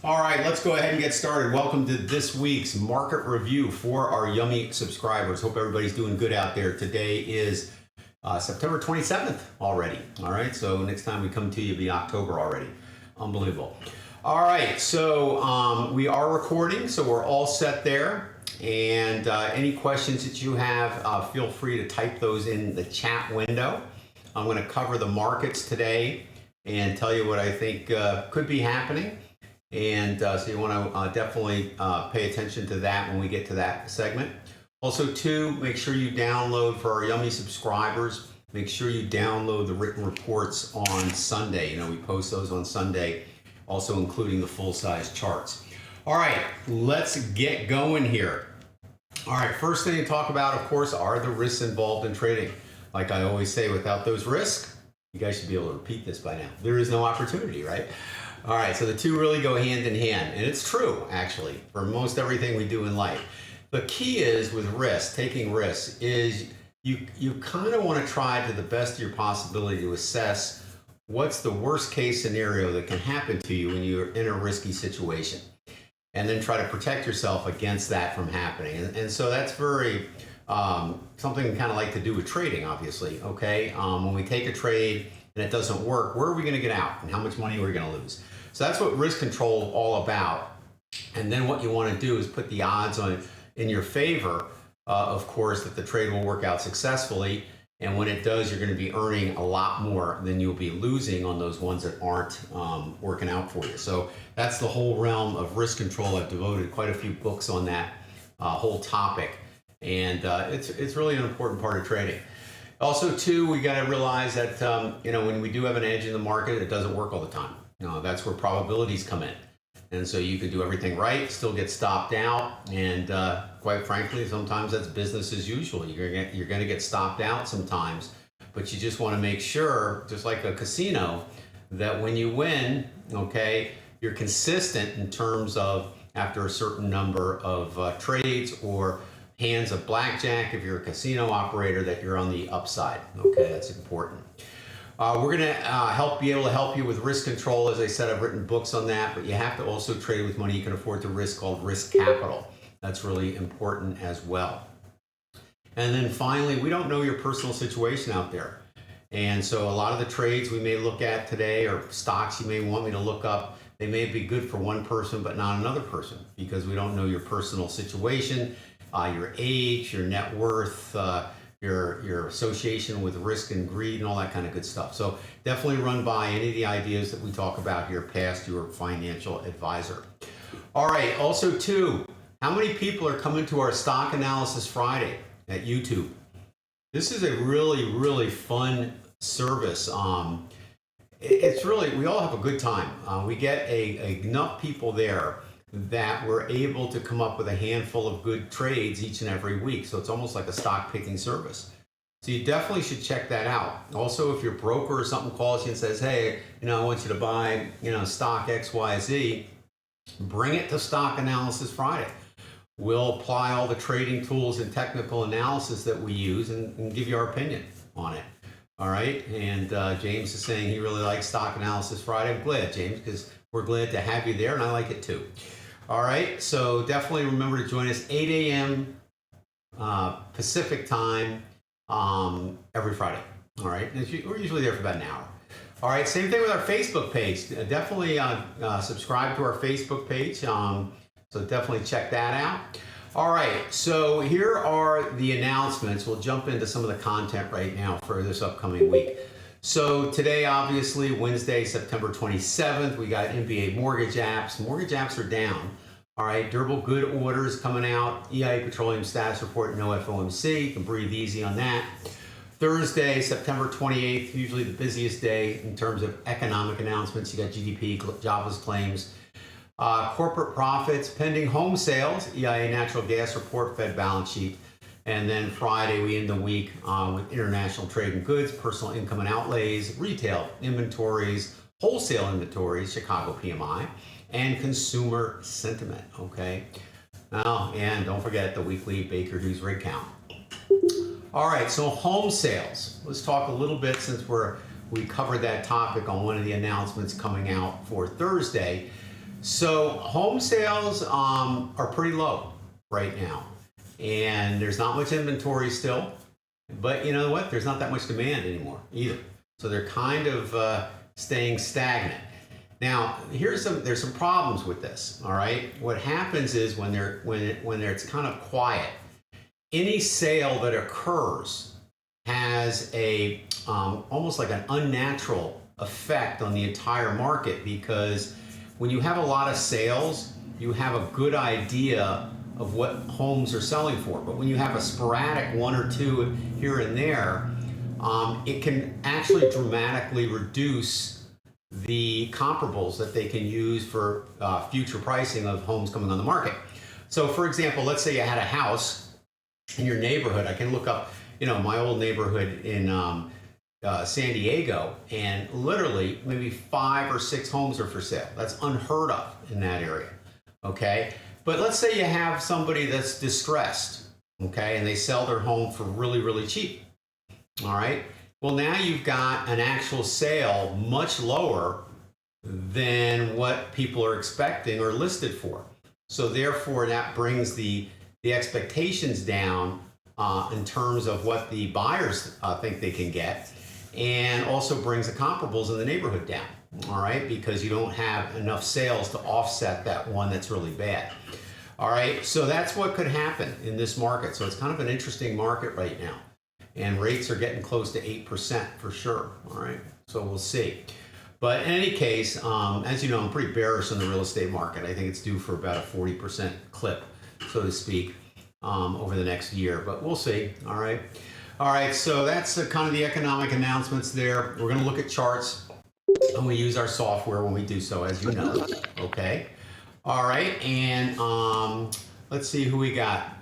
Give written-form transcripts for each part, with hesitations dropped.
All right, let's go ahead and get started. Welcome to this week's market review for our Yummy subscribers. Hope everybody's doing good out there. Today is September 27th already. All right, so next time we come to you, it'll be October already. Unbelievable. All right, so we are recording, so we're all set there. And any questions that you have, feel free to type those in the chat window. I'm going to cover the markets today and tell you what I think could be happening. And so you want to definitely pay attention to that when we get to that segment. Also, too, make sure you download for our Yummy subscribers. Make sure you download the written reports on Sunday. You know, we post those on Sunday, also including the full-size charts. All right, let's get going here. All right, first thing to talk about, of course, are the risks involved in trading. Like I always say, without those risks, you guys should be able to repeat this by now. There is no opportunity, right? All right, so the two really go hand in hand, and it's true, actually, for most everything we do in life. The key is with risk, taking risks, is you kind of want to try to the best of your possibility to assess what's the worst case scenario that can happen to you when you're in a risky situation, and then try to protect yourself against that from happening. And so that's very something we kind of like to do with trading, obviously, okay? When we take a trade and it doesn't work, where are we going to get out, and how much money are we going to lose? So that's what risk control is all about. And then what you want to do is put the odds on in your favor, of course, that the trade will work out successfully. And when it does, you're going to be earning a lot more than you'll be losing on those ones that aren't working out for you. So that's the whole realm of risk control. I've devoted quite a few books on that whole topic. And it's really an important part of trading. Also, too, we got to realize that, when we do have an edge in the market, it doesn't work all the time. That's where probabilities come in. And so you can do everything right, still get stopped out. And quite frankly, sometimes that's business as usual. You're going to get stopped out sometimes. But you just want to make sure, just like a casino, that when you win, okay, you're consistent in terms of after a certain number of trades or hands of blackjack, if you're a casino operator, that you're on the upside. Okay, that's important. We're going to be able to help you with risk control. As I said, I've written books on that, but you have to also trade with money you can afford to risk, called risk capital. That's really important as well. And then finally, we don't know your personal situation out there. And so a lot of the trades we may look at today, or stocks you may want me to look up, they may be good for one person but not another person, because we don't know your personal situation, your age, your net worth, your association with risk and greed, and all that kind of good stuff. So definitely run by any of the ideas that we talk about here past your financial advisor. All right, also too, how many people are coming to our Stock Analysis Friday at YouTube? This is a really, really fun service. It's really, we all have a good time. We get enough people there that we're able to come up with a handful of good trades each and every week. So it's almost like a stock picking service. So you definitely should check that out. Also, if your broker or something calls you and says, hey, I want you to buy, stock XYZ, bring it to Stock Analysis Friday. We'll apply all the trading tools and technical analysis that we use and give you our opinion on it. All right. And James is saying he really likes Stock Analysis Friday. I'm glad, James, because we're glad to have you there, and I like it too. All right, so definitely remember to join us 8 a.m. Pacific time every Friday. All right, we're usually there for about an hour. All right, same thing with our Facebook page. Definitely subscribe to our Facebook page. So definitely check that out. All right, so here are the announcements. We'll jump into some of the content right now for this upcoming week. So today, obviously, Wednesday, September 27th, we got NBA mortgage apps. Mortgage apps are down. All right, durable good orders coming out. EIA petroleum status report, no FOMC. You can breathe easy on that. Thursday, September 28th, usually the busiest day in terms of economic announcements. You got GDP, jobless claims, corporate profits, pending home sales, EIA natural gas report, Fed balance sheet. And then Friday, we end the week with international trade and goods, personal income and outlays, retail inventories, wholesale inventories, Chicago PMI, and consumer sentiment, okay? Oh, and don't forget the weekly Baker Hughes rig count. All right, so home sales. Let's talk a little bit, since we covered that topic on one of the announcements coming out for Thursday. So home sales are pretty low right now, and there's not much inventory still. But you know what? There's not that much demand anymore either. So they're kind of staying stagnant. Now, there's some problems with this. All right, what happens is when it's kind of quiet, any sale that occurs has a almost like an unnatural effect on the entire market, because when you have a lot of sales, you have a good idea of what homes are selling for. But when you have a sporadic one or two here and there, it can actually dramatically reduce the comparables that they can use for future pricing of homes coming on the market. So for example, let's say you had a house in your neighborhood. I can look up, my old neighborhood in San Diego, and literally maybe 5 or 6 homes are for sale. That's unheard of in that area, okay? But let's say you have somebody that's distressed, okay, and they sell their home for really, really cheap, all right? Well, now you've got an actual sale much lower than what people are expecting or listed for. So therefore, that brings the expectations down in terms of what the buyers think they can get, and also brings the comparables in the neighborhood down, all right, because you don't have enough sales to offset that one that's really bad. All right, so that's what could happen in this market. So it's kind of an interesting market right now, and rates are getting close to 8% for sure. All right, so we'll see. But in any case, as you know, I'm pretty bearish on the real estate market. I think it's due for about a 40% clip, so to speak, over the next year, but we'll see. All right. All right, so that's kind of the economic announcements there. We're going to look at charts, and we use our software when we do so, as you know. Okay. All right, and let's see who we got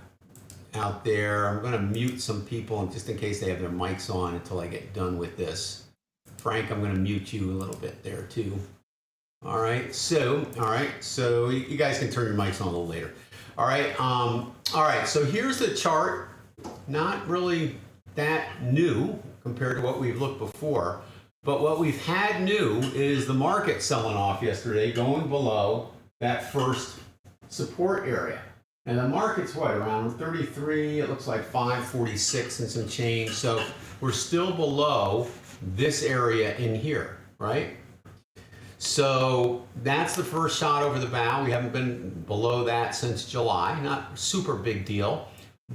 out there. I'm going to mute some people just in case they have their mics on until I get done with this. Frank, I'm going to mute you a little bit there too. All right, so you guys can turn your mics on a little later. All right, so here's the chart. Not really that new compared to what we've looked before, but what we've had new is the market selling off yesterday, going below that first support area. And the market's what, around 33, it looks like 546 and some change. So we're still below this area in here, right? So that's the first shot over the bow. We haven't been below that since July. Not super big deal,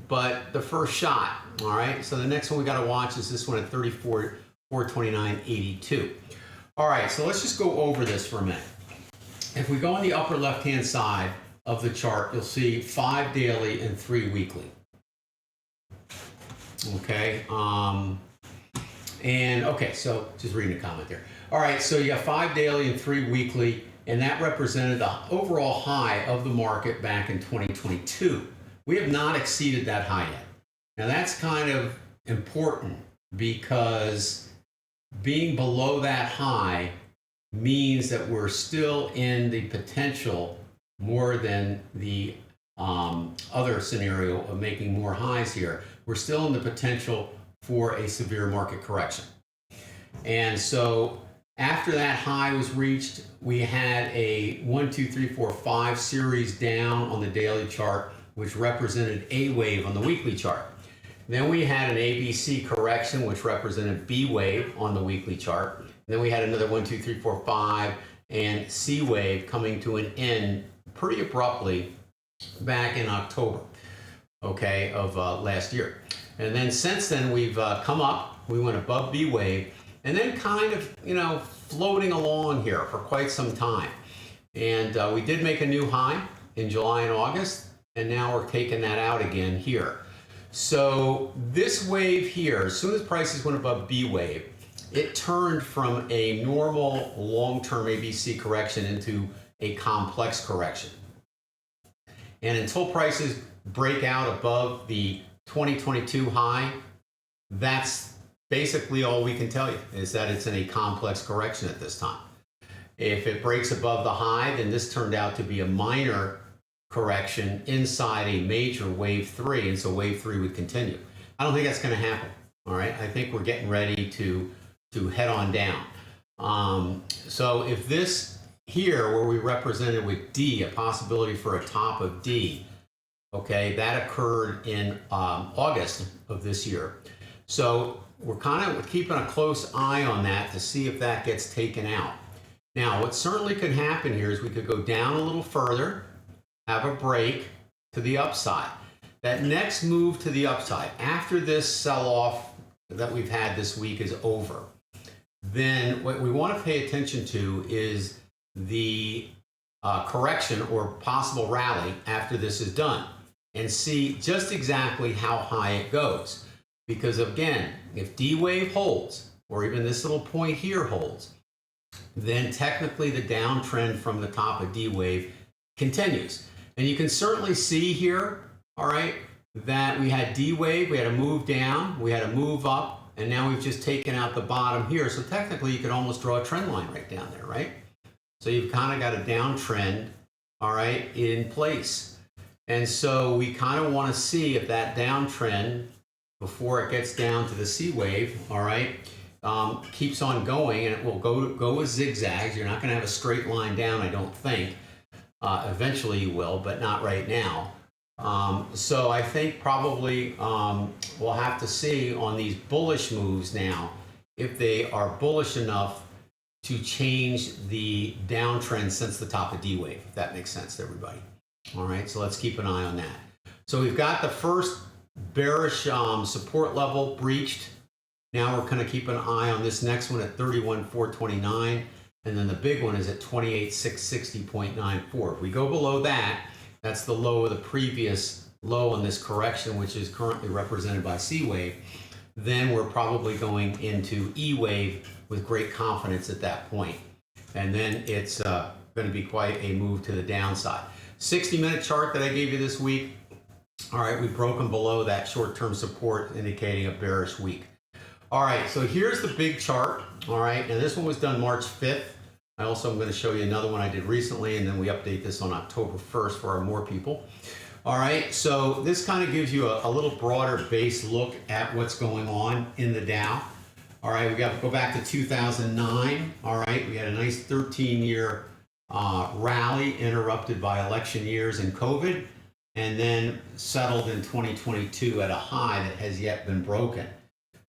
but the first shot, all right? So the next one we got to watch is this one at 429.82. All right, so let's just go over this for a minute. If we go on the upper left-hand side of the chart, you'll see 5 daily and 3 weekly. Okay, so just reading a comment there. All right, so you got 5 daily and 3 weekly, and that represented the overall high of the market back in 2022. We have not exceeded that high yet. Now that's kind of important, because being below that high means that we're still in the potential more than the other scenario of making more highs here. We're still in the potential for a severe market correction. And so after that high was reached, we had a 1, 2, 3, 4, 5 series down on the daily chart, which represented A wave on the weekly chart. Then we had an ABC correction, which represented B wave on the weekly chart. And then we had another 1, 2, 3, 4, 5, and C wave coming to an end pretty abruptly back in October, okay, of last year. And then since then, we've come up, we went above B wave, and then kind of, floating along here for quite some time. And we did make a new high in July and August, and now we're taking that out again here. So this wave here, as soon as prices went above B wave, it turned from a normal long-term ABC correction into a complex correction. And until prices break out above the 2022 high, that's basically all we can tell you, is that it's in a complex correction at this time. If it breaks above the high, then this turned out to be a minor correction inside a major wave 3, and so wave 3 would continue. I don't think that's going to happen. All right, I think we're getting ready to head on down. So if this here where we represented with D, a possibility for a top of D, okay, that occurred in August of this year. So we're kind of keeping a close eye on that to see if that gets taken out. Now, what certainly could happen here is we could go down a little further, have a break to the upside. That next move to the upside, after this sell-off that we've had this week is over, then what we want to pay attention to is the correction or possible rally after this is done and see just exactly how high it goes. Because again, if D wave holds, or even this little point here holds, then technically the downtrend from the top of D wave continues. And you can certainly see here, all right, that we had D wave, we had a move down, we had a move up, and now we've just taken out the bottom here. So technically you could almost draw a trend line right down there, right? So you've kind of got a downtrend, all right, in place. And so we kind of want to see if that downtrend, before it gets down to the C wave, all right, keeps on going, and it will go with zigzags. You're not going to have a straight line down, I don't think. Eventually you will, but not right now. So I think probably we'll have to see on these bullish moves now if they are bullish enough to change the downtrend since the top of D wave, if that makes sense to everybody. All right, so let's keep an eye on that. So we've got the first bearish support level breached. Now we're going to keep an eye on this next one at 31,429, and then the big one is at 28,660.94. If we go below that, that's the low of the previous low on this correction, which is currently represented by C wave. Then we're probably going into E wave with great confidence at that point. And then it's going to be quite a move to the downside. 60-minute chart that I gave you this week. All right, we've broken below that short-term support, indicating a bearish week. All right, so here's the big chart. All right, now this one was done March 5th. I also am going to show you another one I did recently, and then we update this on October 1st for our more people. All right, so this kind of gives you a little broader base look at what's going on in the Dow. All right, we got to go back to 2009. All right, we had a nice 13-year rally interrupted by election years and COVID, and then settled in 2022 at a high that has yet been broken.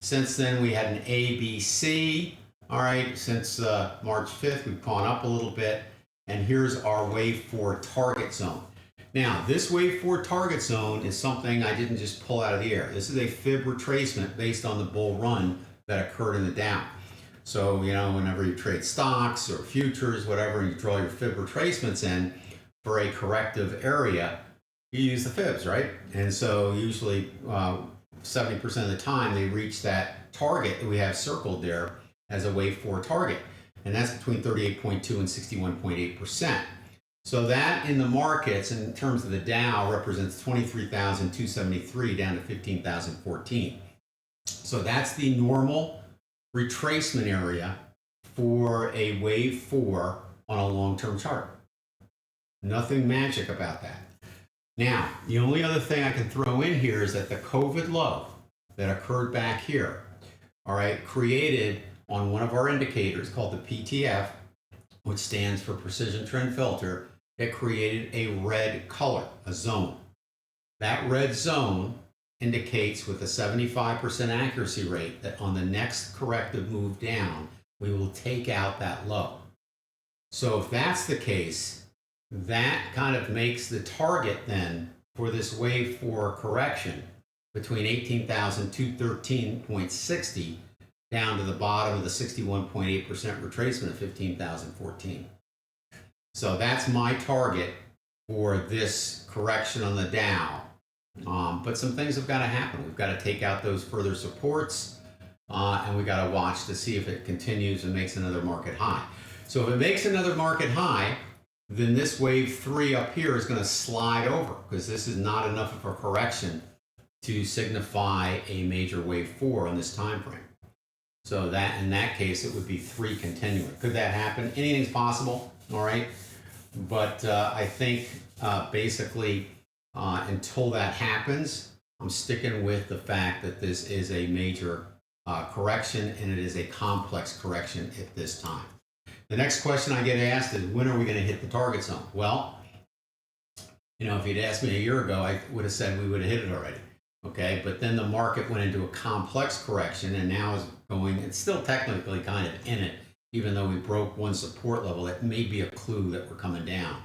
Since then, we had an ABC. All right, since March 5th, we've gone up a little bit, and here's our wave 4 target zone. Now, this wave 4 target zone is something I didn't just pull out of the air. This is a fib retracement based on the bull run that occurred in the Dow. So, you know, whenever you trade stocks or futures, whatever, you draw your fib retracements in for a corrective area, you use the fibs, right? And so usually 70% of the time they reach that target that we have circled there as a wave 4 target. And that's between 38.2 and 61.8%. So that in the markets, in terms of the Dow, represents 23,273 down to 15,014. So that's the normal retracement area for a wave 4 on a long-term chart. Nothing magic about that. Now, the only other thing I can throw in here is that the COVID low that occurred back here, all right, created on one of our indicators called the PTF, which stands for Precision Trend Filter, it created a red color, a zone. That red zone indicates with a 75% accuracy rate that on the next corrective move down, we will take out that low. So if that's the case, that kind of makes the target then for this wave 4 correction between 18,213.60 down to the bottom of the 61.8% retracement of 15,014. So that's my target for this correction on the Dow. But some things have got to happen. We've got to take out those further supports, and we got to watch to see if it continues and makes another market high. So if it makes another market high, then this wave 3 up here is going to slide over, because this is not enough of a correction to signify a major wave 4 on this time frame. So that in that case, it would be 3 continuing. Could that happen? Anything's possible, all right? But I think basically until that happens, I'm sticking with the fact that this is a major correction, and it is a complex correction at this time. The next question I get asked is, when are we going to hit the target zone? Well, if you'd asked me a year ago, I would have said we would have hit it already. Okay, but then the market went into a complex correction and now is going, it's still technically kind of in it, even though we broke one support level. That may be a clue that we're coming down.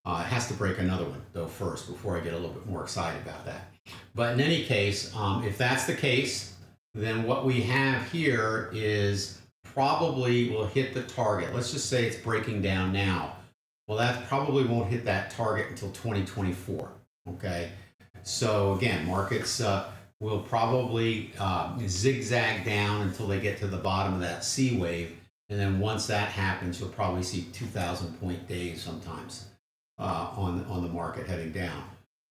It has to break another one, though, first, before I get a little bit more excited about that. But in any case, if that's the case, then what we have here is probably will hit the target. Let's just say it's breaking down now. Well, that probably won't hit that target until 2024, okay? So again, markets will probably zigzag down until they get to the bottom of that C wave. And then once that happens, you'll probably see 2,000 point days sometimes on the market heading down.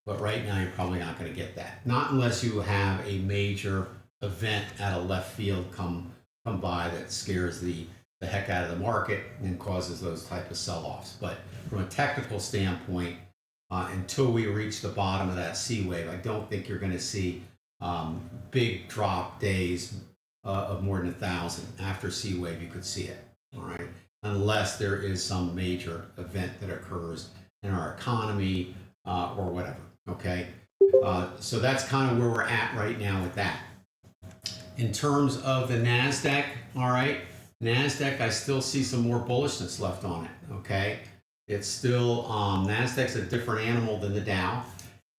But right now, you're probably not going to get that. Not unless you have a major event out of left field come by that scares the heck out of the market and causes those type of sell-offs. But from a technical standpoint, until we reach the bottom of that C wave, I don't think you're going to see big drop days of more than 1,000. After C wave, you could see it, all right? Unless there is some major event that occurs in our economy or whatever, okay? So that's kind of where we're at right now with that. In terms of the NASDAQ, all right, NASDAQ, I still see some more bullishness left on it, okay? It's still, NASDAQ's a different animal than the Dow.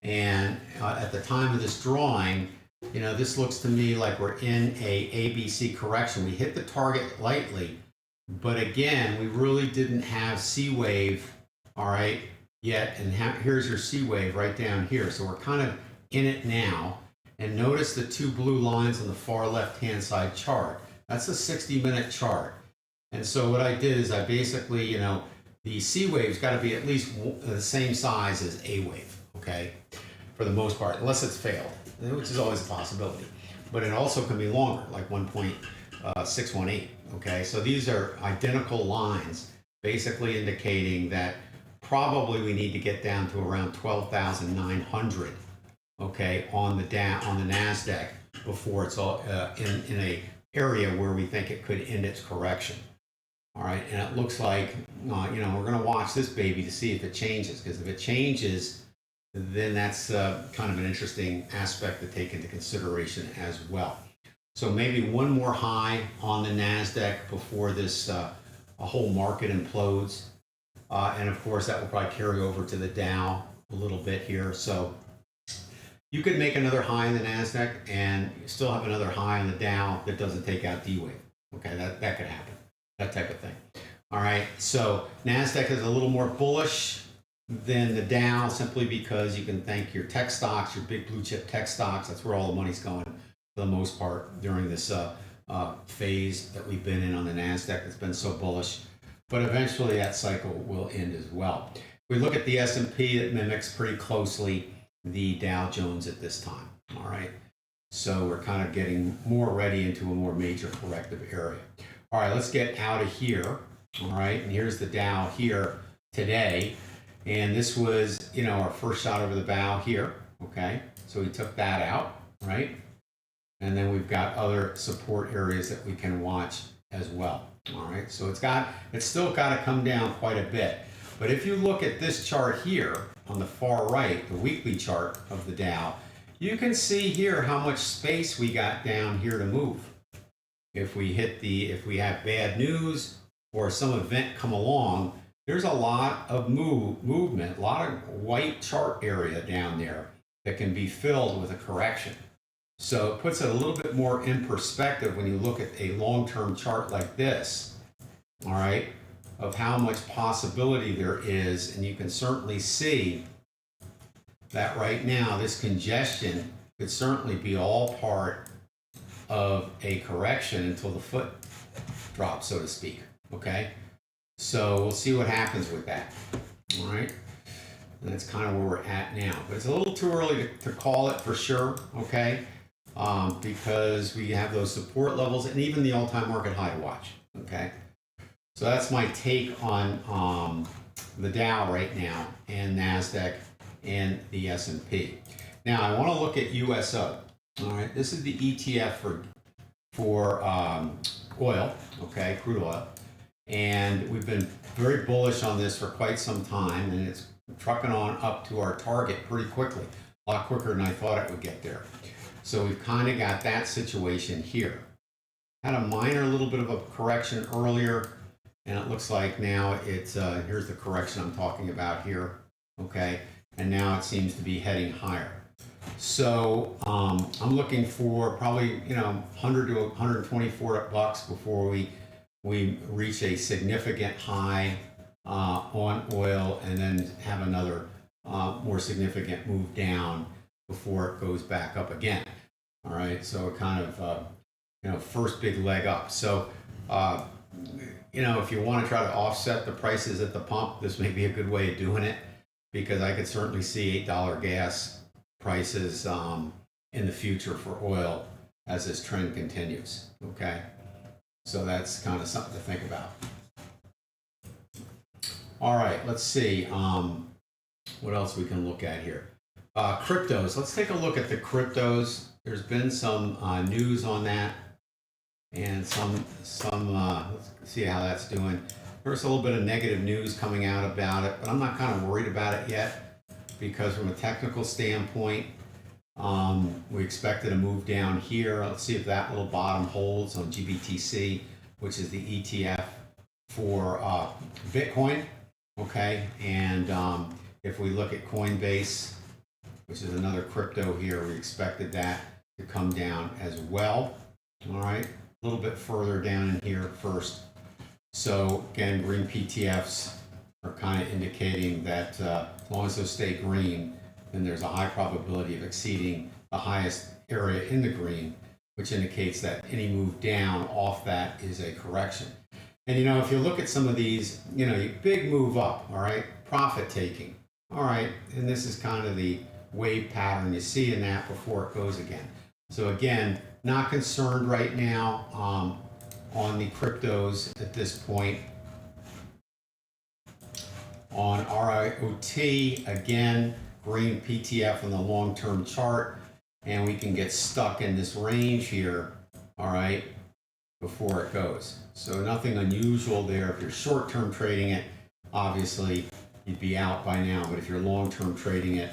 And at the time of this drawing, this looks to me like we're in a ABC correction. We hit the target lightly, but again, we really didn't have C wave, all right, yet. And here's your C wave right down here. So we're kind of in it now. And notice the two blue lines on the far left-hand side chart. That's a 60-minute chart. And so what I did is I basically, the C wave's got to be at least the same size as A wave, okay, for the most part, unless it's failed, which is always a possibility. But it also can be longer, like 1.618, okay? So these are identical lines, basically indicating that probably we need to get down to around 12,900, okay, on the NASDAQ before it's all in a area where we think it could end its correction. All right, and it looks like, we're going to watch this baby to see if it changes, because if it changes, then that's kind of an interesting aspect to take into consideration as well. So maybe one more high on the NASDAQ before this a whole market implodes. And of course, that will probably carry over to the Dow a little bit here. So you could make another high in the NASDAQ and still have another high on the Dow that doesn't take out D wave. Okay, that could happen. That type of thing. All right, so NASDAQ is a little more bullish than the Dow simply because you can thank your tech stocks, your big blue chip tech stocks. That's where all the money's going for the most part during this phase that we've been in on the NASDAQ that's been so bullish. But eventually that cycle will end as well. If we look at the S&P, it mimics pretty closely the Dow Jones at this time. All right, so we're kind of getting more ready into a more major corrective area. All right, let's get out of here. All right, and here's the Dow here today. And this was, our first shot over the bow here. Okay, so we took that out, right? And then we've got other support areas that we can watch as well. All right, so it's still got to come down quite a bit. But if you look at this chart here on the far right, the weekly chart of the Dow, you can see here how much space we got down here to move. If we have bad news or some event come along, there's a lot of movement, a lot of white chart area down there that can be filled with a correction. So it puts it a little bit more in perspective when you look at a long-term chart like this, all right, of how much possibility there is. And you can certainly see that right now this congestion could certainly be all part of a correction until the foot drops, so to speak, okay? So we'll see what happens with that, all right? And that's kind of where we're at now. But it's a little too early to call it for sure, okay? Because we have those support levels and even the all-time market high to watch, okay? So that's my take on the Dow right now and NASDAQ and the S&P. Now I want to look at USO. All right, this is the ETF for oil, okay, crude oil. And we've been very bullish on this for quite some time, and it's trucking on up to our target pretty quickly, a lot quicker than I thought it would get there. So we've kind of got that situation here. Had a minor little bit of a correction earlier, and it looks like now it's, here's the correction I'm talking about here, okay? And now it seems to be heading higher. So I'm looking for probably, 100 to 124 bucks before we reach a significant high on oil, and then have another more significant move down before it goes back up again. All right, so it kind of, first big leg up. So, if you want to try to offset the prices at the pump, this may be a good way of doing it, because I could certainly see $8 gas prices in the future for oil as this trend continues. Okay, so that's kind of something to think about. All right, let's see what else we can look at here. Cryptos. Let's take a look at the cryptos. There's been some news on that, and some let's see how that's doing. There's a little bit of negative news coming out about it, but I'm not kind of worried about it yet, because from a technical standpoint, we expected a move down here. Let's see if that little bottom holds on GBTC, which is the ETF for Bitcoin. Okay, and if we look at Coinbase, which is another crypto here, we expected that to come down as well. All right, a little bit further down in here first. So again, green PTFs are kind of indicating that as long as those stay green, then there's a high probability of exceeding the highest area in the green, which indicates that any move down off that is a correction. And if you look at some of these, big move up, all right, profit taking, all right, and this is kind of the wave pattern you see in that before it goes again. So again, not concerned right now on the cryptos at this point. On RIOT, again, green PTF on the long-term chart, and we can get stuck in this range here, all right, before it goes. So nothing unusual there. If you're short-term trading it, obviously you'd be out by now, but if you're long-term trading it,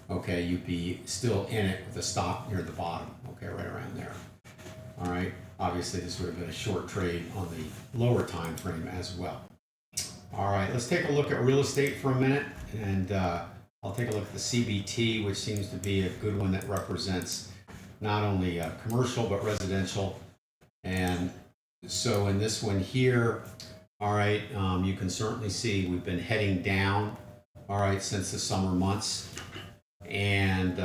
okay, you'd be still in it with a stop near the bottom, okay, right around there. All right, obviously this would have been a short trade on the lower time frame as well. All right, let's take a look at real estate for a minute, and I'll take a look at the CBT, which seems to be a good one that represents not only commercial but residential. And so in this one here, all right, you can certainly see we've been heading down, all right, since the summer months, and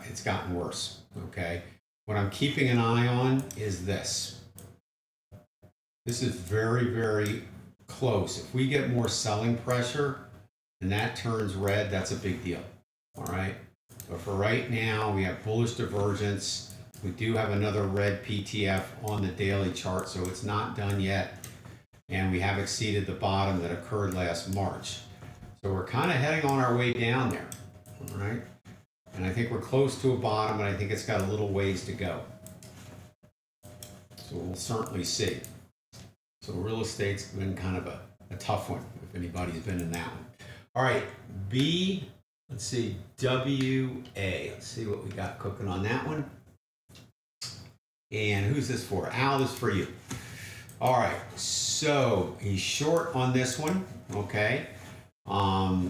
it's gotten worse, okay? What I'm keeping an eye on is this. This is very, very close. If we get more selling pressure and that turns red, that's a big deal, all right? But for right now, we have bullish divergence. We do have another red PTF on the daily chart, so it's not done yet. And we have exceeded the bottom that occurred last March. So we're kind of heading on our way down there, all right? And I think we're close to a bottom, and I think it's got a little ways to go. So we'll certainly see. So real estate's been kind of a tough one, if anybody's been in that one. All right, let's see, WA. Let's see what we got cooking on that one. And who's this for? Al, this is for you. All right, so he's short on this one, okay? I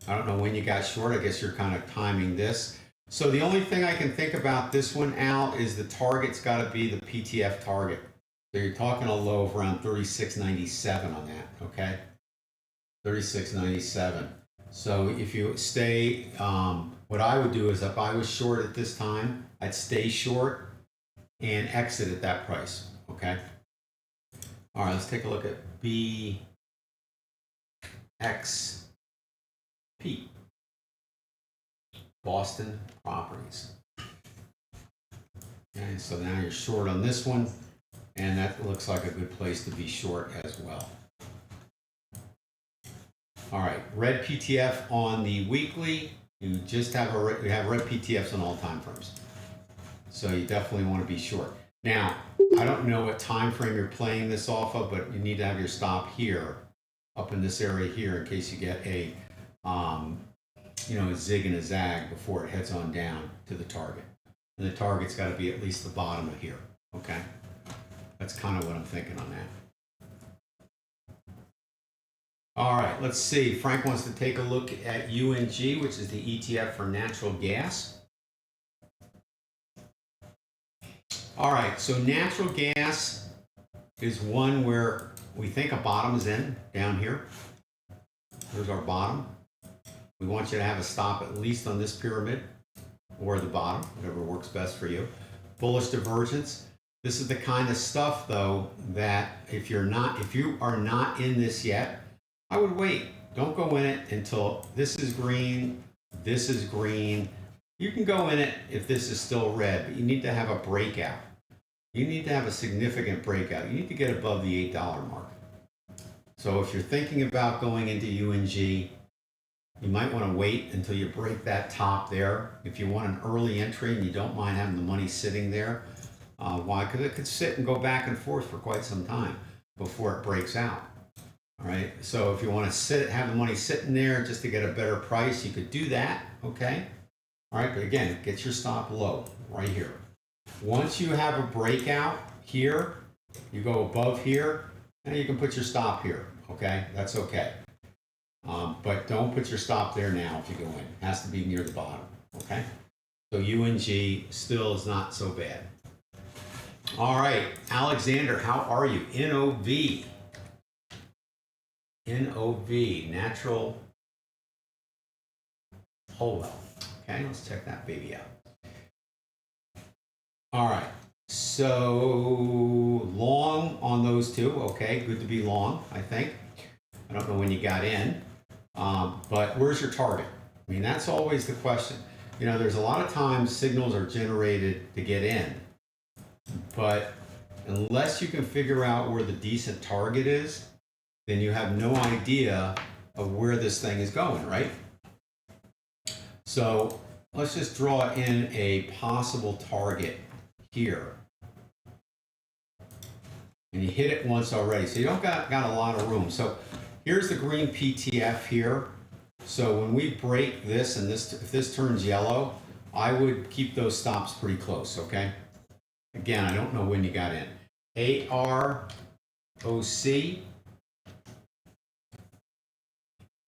don't know when you got short. I guess you're kind of timing this. So the only thing I can think about this one, Al, is the target's got to be the PTF target. So you're talking a low of around 36.97 on that, okay? 36.97. So if you stay, what I would do is if I was short at this time, I'd stay short and exit at that price, okay? All right, let's take a look at BXP, Boston Properties. Okay, so now you're short on this one, and that looks like a good place to be short as well. All right, red PTF on the weekly. You just have we have red PTFs on all time frames. So you definitely want to be short. Now, I don't know what time frame you're playing this off of, but you need to have your stop here, up in this area here, in case you get a, a zig and a zag before it heads on down to the target. And the target's got to be at least the bottom of here, okay? That's kind of what I'm thinking on that. All right, let's see. Frank wants to take a look at UNG, which is the ETF for natural gas. All right, so natural gas is one where we think a bottom is in, down here. Here's our bottom. We want you to have a stop at least on this pyramid or the bottom, whatever works best for you. Bullish divergence. This is the kind of stuff, though, that if you are not in this yet, I would wait. Don't go in it until this is green, this is green. You can go in it if this is still red, but you need to have a breakout. You need to have a significant breakout. You need to get above the $8 mark. So if you're thinking about going into UNG, you might want to wait until you break that top there. If you want an early entry and you don't mind having the money sitting there, why? Because it could sit and go back and forth for quite some time before it breaks out. All right, so if you want to have the money sitting there just to get a better price, you could do that, okay? All right, but again, get your stop low right here. Once you have a breakout here, you go above here, and you can put your stop here, okay? That's okay. But don't put your stop there now if you go in. It has to be near the bottom, okay? So UNG still is not so bad. All right, Alexander, how are you? NOV. NOV, natural whole wealth. Okay, let's check that baby out. All right, so long on those two. Okay, good to be long, I think. I don't know when you got in, but where's your target? I mean, that's always the question. You know, there's a lot of times signals are generated to get in, but unless you can figure out where the decent target is, then you have no idea of where this thing is going, right? So let's just draw in a possible target here. And you hit it once already, so you don't got a lot of room. So here's the green PTF here. So when we break this and this, if this turns yellow, I would keep those stops pretty close, okay? Again, I don't know when you got in. AROC.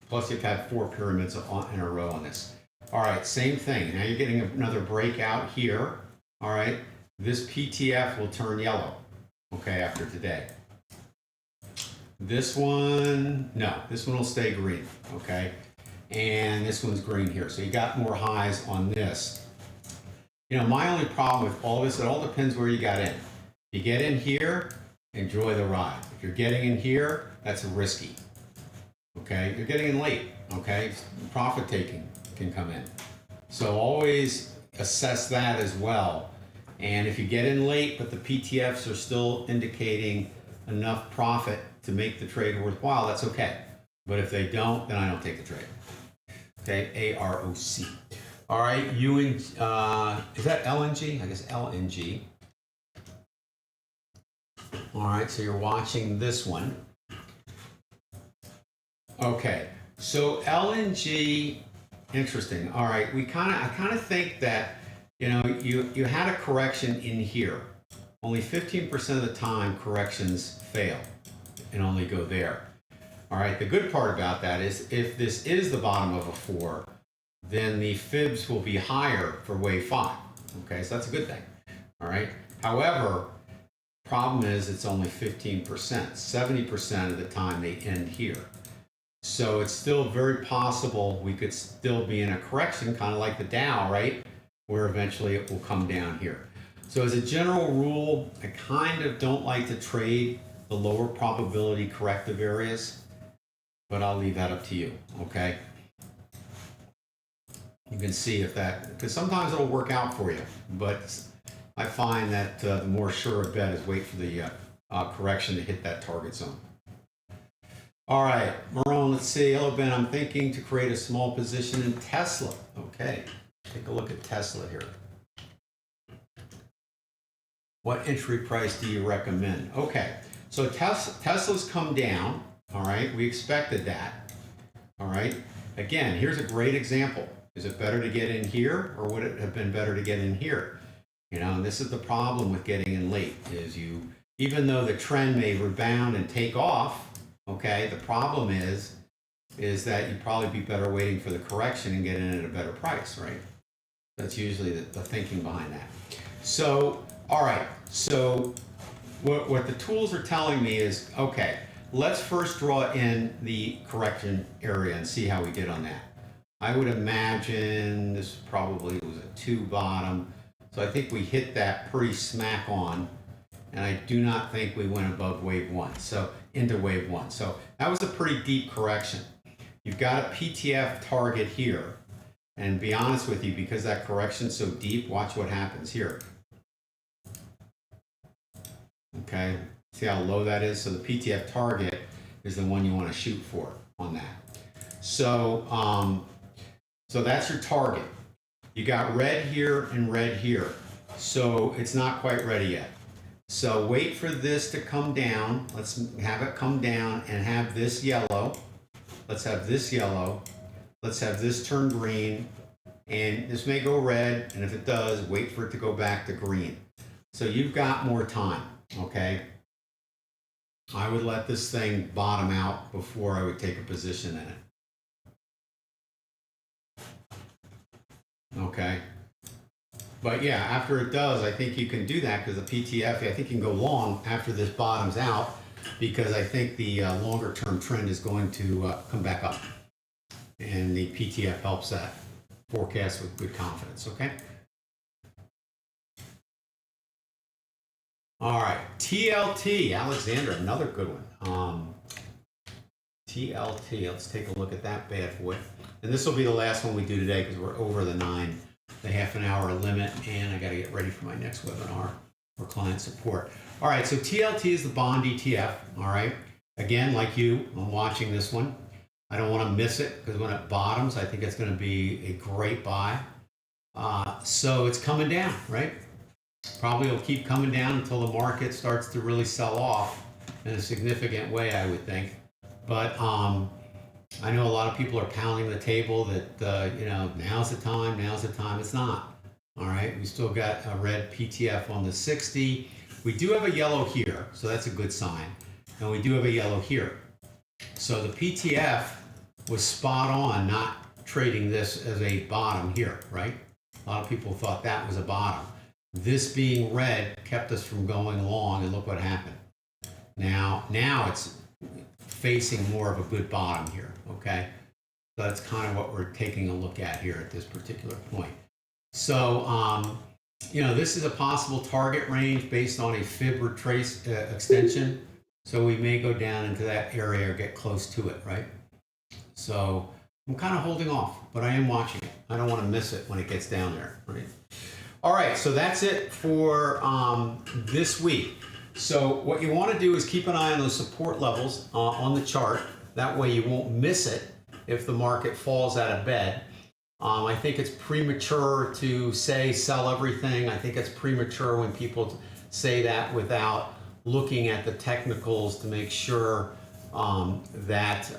Plus you've had 4 pyramids in a row on this. All right, same thing. Now you're getting another breakout here. All right, this PTF will turn yellow, okay, after today. This one, no, this one will stay green, okay? And this one's green here. So you got more highs on this. You know, my only problem with all this, it all depends where you got in. If you get in here, enjoy the ride. If you're getting in here, that's risky. Okay, you're getting in late, okay? Profit taking can come in. So always assess that as well. And if you get in late, but the PTFs are still indicating enough profit to make the trade worthwhile, that's okay. But if they don't, then I don't take the trade. Okay, AROC. All right, UNG, is that LNG? I guess LNG. All right, so you're watching this one. Okay, so LNG, interesting. All right, I kind of think that, you know, you had a correction in here. Only 15% of the time corrections fail and only go there. All right, the good part about that is if this is the bottom of a 4, then the fibs will be higher for wave 5. Okay, so that's a good thing. All right, however, problem is it's only 15%. 70% of the time they end here. So it's still very possible we could still be in a correction, kind of like the Dow, right? Where eventually it will come down here. So as a general rule, I kind of don't like to trade the lower probability corrective areas, but I'll leave that up to you, okay? You can see if that, because sometimes it'll work out for you, but I find that the more sure a bet is wait for the correction to hit that target zone. All right, Marone, let's see. Hello, Ben. I'm thinking to create a small position in Tesla. Okay, take a look at Tesla here. What entry price do you recommend? Okay, so Tesla's come down, all right? We expected that, all right? Again, here's a great example. Is it better to get in here, or would it have been better to get in here? You know, and this is the problem with getting in late, is even though the trend may rebound and take off, okay, the problem is that you'd probably be better waiting for the correction and get in at a better price, right? That's usually the thinking behind that. So, all right, so what the tools are telling me is, okay, let's first draw in the correction area and see how we did on that. I would imagine this probably was a 2 bottom, so I think we hit that pretty smack on, and I do not think we went above wave 1, so into wave 1. So that was a pretty deep correction. You've got a PTF target here, and be honest with you, because that correction's so deep, watch what happens here. Okay, see how low that is? So the PTF target is the one you want to shoot for on that. So, so that's your target. You got red here and red here. So it's not quite ready yet. So wait for this to come down. Let's have it come down and have this yellow. Let's have this yellow. Let's have this turn green. And this may go red. And if it does, wait for it to go back to green. So you've got more time, okay? I would let this thing bottom out before I would take a position in it. Okay? But yeah, after it does, I think you can do that because the PTF, I think you can go long after this bottoms out because I think the longer term trend is going to come back up. And the PTF helps that forecast with good confidence, okay? All right, TLT, Alexander, another good one. TLT, let's take a look at that bad boy. And this will be the last one we do today because we're over the half an hour limit, and I got to get ready for my next webinar for client support. All right, so TLT is the bond ETF, all right? Again, like you, I'm watching this one. I don't want to miss it because when it bottoms, I think it's going to be a great buy. So it's coming down, right? Probably will keep coming down until the market starts to really sell off in a significant way, I would think. But I know a lot of people are pounding the table that, you know, now's the time. It's not. All right, we still got a red PTF on the 60. We do have a yellow here, so that's a good sign. And we do have a yellow here. So the PTF was spot on not trading this as a bottom here, right? A lot of people thought that was a bottom. This being red kept us from going long, and look what happened. Now it's facing more of a good bottom here, okay? So that's kind of what we're taking a look at here at this particular point. So, you know, this is a possible target range based on a fib retrace extension. So we may go down into that area or get close to it, right? So I'm kind of holding off, but I am watching it. I don't want to miss it when it gets down there, right? All right, so that's it for this week. So what you want to do is keep an eye on those support levels on the chart. That way you won't miss it if the market falls out of bed. I think it's premature to say sell everything. I think it's premature when people say that without looking at the technicals to make sure that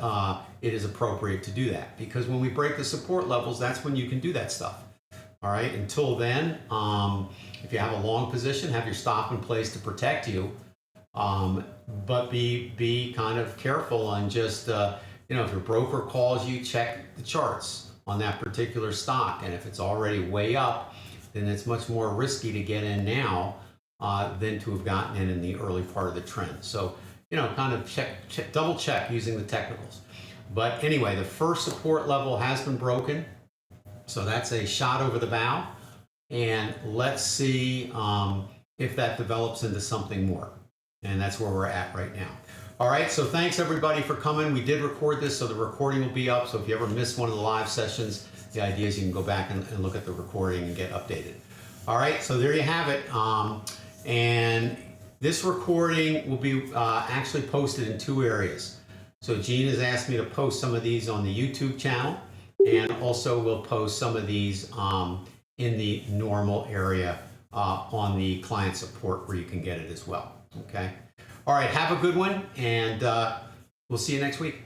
it is appropriate to do that. Because when we break the support levels, that's when you can do that stuff. All right, until then, if you have a long position, have your stop in place to protect you, but be kind of careful and just, you know, if your broker calls you, check the charts on that particular stock. And if it's already way up, then it's much more risky to get in now than to have gotten in the early part of the trend. So, you know, kind of double check using the technicals. But anyway, the first support level has been broken. So that's a shot over the bow, and let's see if that develops into something more. And that's where we're at right now. All right, so thanks everybody for coming. We did record this, so the recording will be up. So if you ever miss one of the live sessions, the idea is you can go back and look at the recording and get updated. All right, so there you have it. And this recording will be actually posted in 2 areas. So Gene has asked me to post some of these on the YouTube channel. And also we'll post some of these in the normal area on the client support where you can get it as well. Okay. All right. Have a good one, and we'll see you next week.